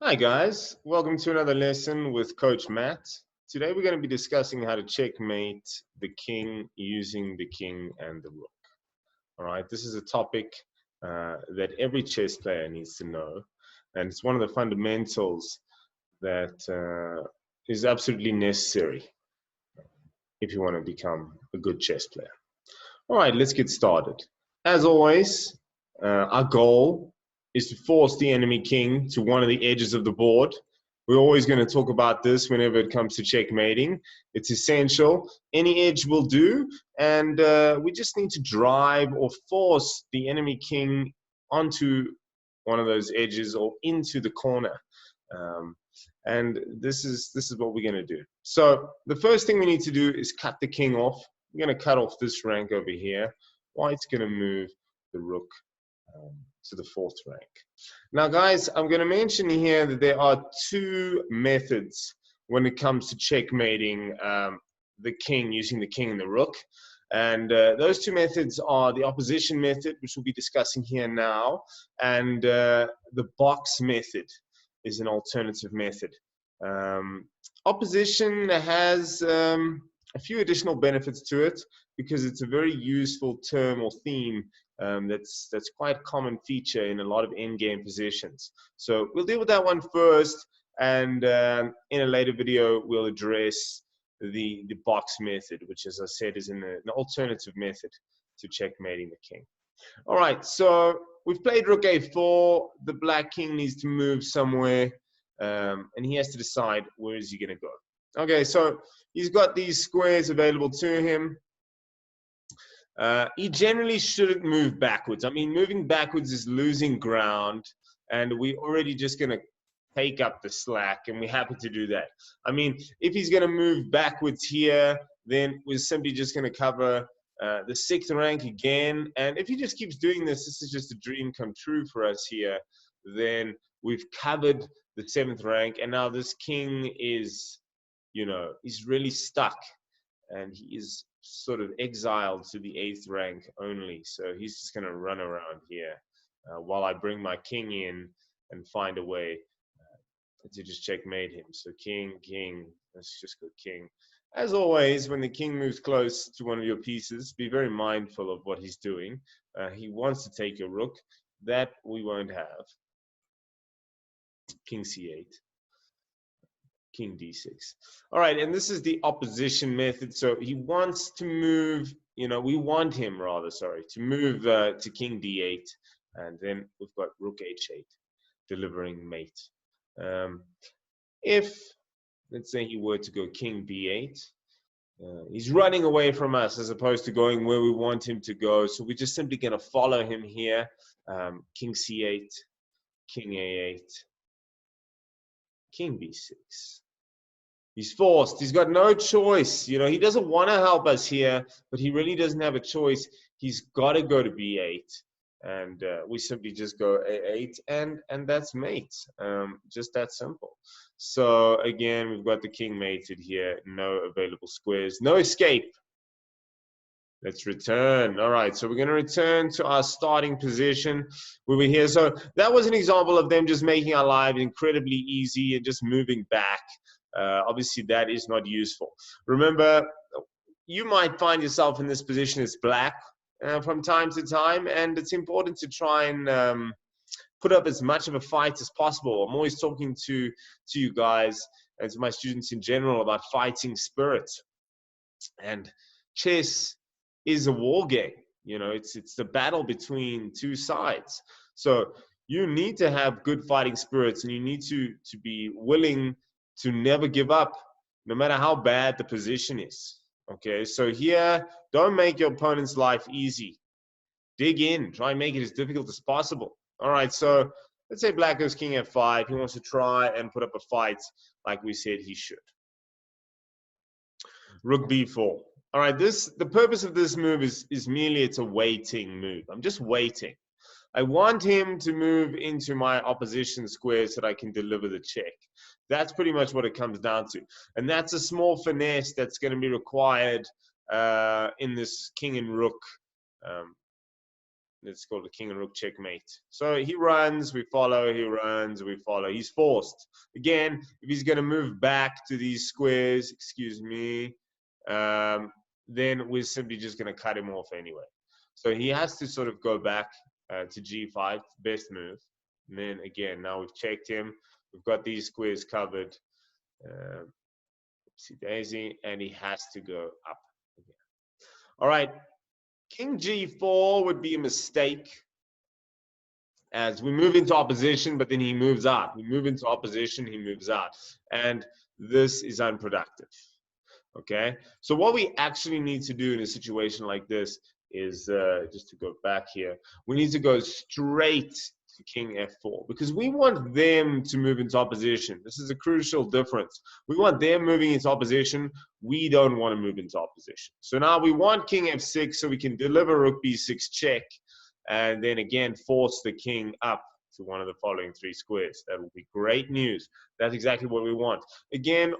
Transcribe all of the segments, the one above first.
Hi guys, welcome to another lesson with Coach Matt. Today we're going to be discussing how to checkmate the king using the king and the rook. All right, this is a topic that every chess player needs to know, and it's one of the fundamentals that is absolutely necessary if you want to become a good chess player. All right, let's get started. As always, our goal is to force the enemy king to one of the edges of the board. We're always going to talk about this whenever it comes to checkmating. It's essential. Any edge will do, and we just need to drive or force the enemy king onto one of those edges or into the corner. And this is what we're going to do. So the first thing we need to do is cut the king off. We're going to cut off this rank over here. White's going to move the rook to the fourth rank. Now, guys, I'm going to mention here that there are two methods when it comes to checkmating the king using the king and the rook. And those two methods are the opposition method, which we'll be discussing here now, and the box method is an alternative method. Opposition has a few additional benefits to it because it's a very useful term or theme that's quite a common feature in a lot of endgame positions. So we'll deal with that one first, and in a later video we'll address the box method, which, as I said, is an alternative method to checkmating the king. All right, so we've played rook a4. The black king needs to move somewhere, and he has to decide where is he going to go. Okay, so he's got these squares available to him. He generally shouldn't move backwards. I mean, moving backwards is losing ground, and we're already just going to take up the slack, and we're happy to do that. I mean, if he's going to move backwards here, then we're simply just going to cover the sixth rank again. And if he just keeps doing this, this is just a dream come true for us here. Then we've covered the seventh rank, and now this king is, he's really stuck, and he is sort of exiled to the eighth rank only. So he's just going to run around here while I bring my king in and find a way to just checkmate him. So king, let's just go king. As always, when the king moves close to one of your pieces, be very mindful of what he's doing. He wants to take your rook. That we won't have. King c8. King d6. All right, and this is the opposition method. So he wants to move, we want him rather, to move to king d8. And then we've got rook h8, delivering mate. If, let's say, he were to go king b8, he's running away from us as opposed to going where we want him to go. So we're just simply going to follow him here. King c8, king a8, king b6. He's forced. He's got no choice. He doesn't want to help us here, but he really doesn't have a choice. He's got to go to b8. And we simply just go a8, and that's mate. Just that simple. So again, we've got the king mated here. No available squares. No escape. Let's return. All right, so we're going to return to our starting position. We were here. So that was an example of them just making our lives incredibly easy and just moving back. Obviously, that is not useful. Remember, you might find yourself in this position as black from time to time, and it's important to try and put up as much of a fight as possible. I'm always talking to you guys and to my students in general about fighting spirit. And chess is a war game. It's the battle between two sides. So you need to have good fighting spirits, and you need to be willing to never give up, no matter how bad the position is. Okay, so here, don't make your opponent's life easy. Dig in, try and make it as difficult as possible. All right, so let's say black goes king f5. He wants to try and put up a fight like we said he should. Rook b4. All right, the purpose of this move is merely it's a waiting move. I'm just waiting. I want him to move into my opposition square so that I can deliver the check. That's pretty much what it comes down to. And that's a small finesse that's going to be required in this king and rook It's called the king and rook checkmate. So he runs, we follow, he runs, we follow. He's forced. Again, if he's going to move back to these squares, excuse me, then we're simply just going to cut him off anyway. So he has to sort of go back to g5, best move. And then again, now we've checked him. We've got these squares covered. See daisy, and he has to go up again. All right, king g4 would be a mistake, as we move into opposition, but then he moves out. We move into opposition, he moves out. And this is unproductive. Okay, so what we actually need to do in a situation like this is, just to go back here, we need to go straight to king f4, because we want them to move into opposition. This is a crucial difference. We want them moving into opposition. We don't want to move into opposition. So now we want king f6 so we can deliver rook b6 check, and then again force the king up to one of the following three squares. That will be great news. That's exactly what we want. Again,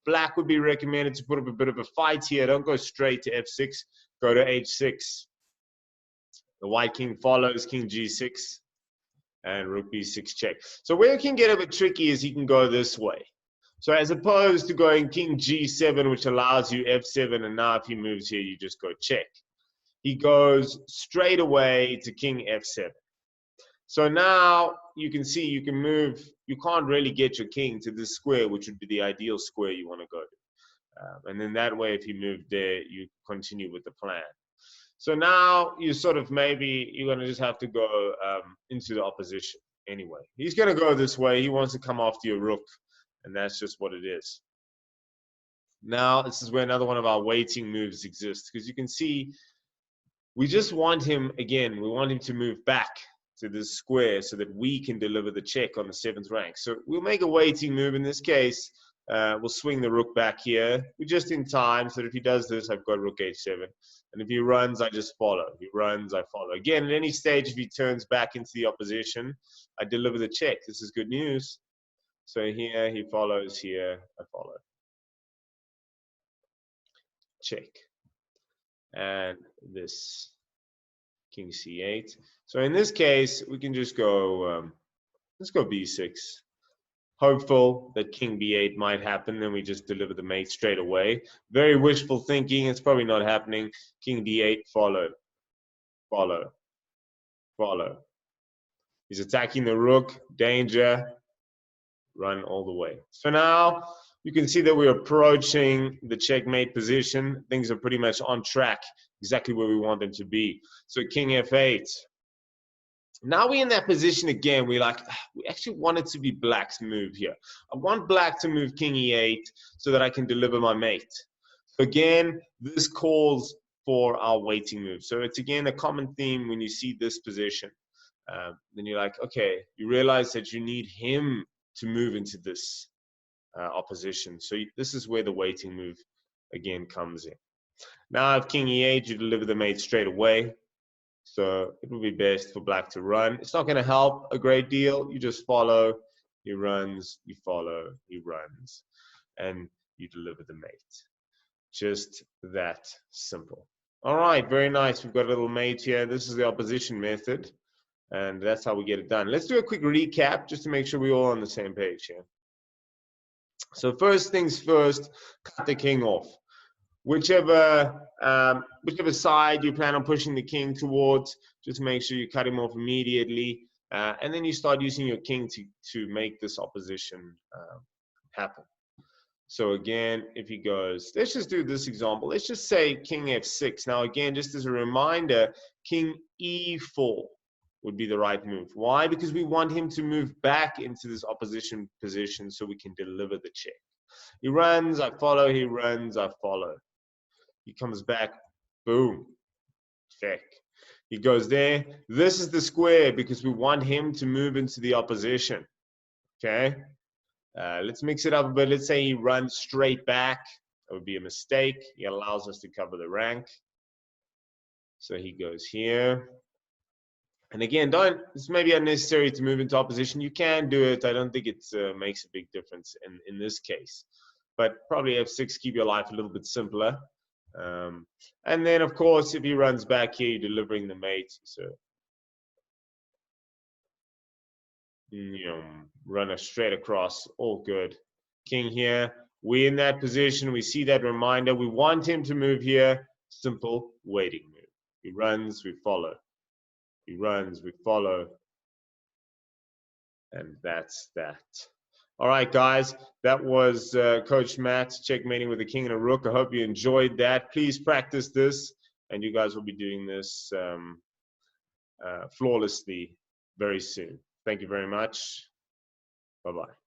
black would be recommended to put up a bit of a fight here. Don't go straight to f6. Go to h6. The white king follows, king g6, and rook b6 check. So where it can get a bit tricky is he can go this way. So as opposed to going king g7, which allows you f7, and now if he moves here, you just go check. He goes straight away to king f7. So now you can see you can move. You can't really get your king to this square, which would be the ideal square you want to go to. And then that way, if you move there, you continue with the plan. So now you sort of, maybe you're going to just have to go into the opposition anyway. He's going to go this way. He wants to come after your rook, and that's just what it is. Now this is where another one of our waiting moves exists, because you can see we just want him, again, we want him to move back to this square so that we can deliver the check on the 7th rank. So we'll make a waiting move in this case. We'll swing the rook back here. We're just in time, so that if he does this, I've got rook h7. And if he runs, I just follow. If he runs, I follow. Again, at any stage, if he turns back into the opposition, I deliver the check. This is good news. So here, he follows. Here, I follow. Check. And this king c8. So in this case, we can just go, let's go b6. Hopeful that king b8 might happen, then we just deliver the mate straight away. Very wishful thinking. It's probably not happening. King d8, follow, follow, follow. He's attacking the rook. Danger. Run all the way. So now you can see that we're approaching the checkmate position. Things are pretty much on track, exactly where we want them to be. So king f8. Now we're in that position again. We actually want it to be black's move here. I want black to move king e8 so that I can deliver my mate. So again, this calls for our waiting move. So it's again a common theme when you see this position. Then you're like, okay, you realize that you need him to move into this opposition. So this is where the waiting move again comes in. Now if king e8, you deliver the mate straight away. So it would be best for black to run. It's not going to help a great deal. You just follow. He runs, you follow, he runs, and you deliver the mate. Just that simple. All right, very nice. We've got a little mate here. This is the opposition method, and that's how we get it done. Let's do a quick recap just to make sure we're all on the same page here. So first things first, cut the king off. Whichever side you plan on pushing the king towards, just make sure you cut him off immediately, and then you start using your king to make this opposition happen. So again, if he goes, let's just do this example. Let's just say king f6. Now again, just as a reminder, king e4 would be the right move. Why? Because we want him to move back into this opposition position so we can deliver the check. He runs, I follow. He runs, I follow. He comes back, boom, check. He goes there. This is the square because we want him to move into the opposition. Okay, let's mix it up a bit. Let's say he runs straight back. That would be a mistake. He allows us to cover the rank. So he goes here. And again, it's maybe unnecessary to move into opposition. You can do it. I don't think it makes a big difference in this case. But probably f6, keep your life a little bit simpler. And then, of course, if he runs back here, you're delivering the mate. So runner straight across, all good. King here, we're in that position, we see that reminder, we want him to move here, simple waiting move. He runs, we follow. He runs, we follow. And that's that. All right, guys, that was Coach Matt checkmating with the king and a rook. I hope you enjoyed that. Please practice this, and you guys will be doing this flawlessly very soon. Thank you very much. Bye-bye.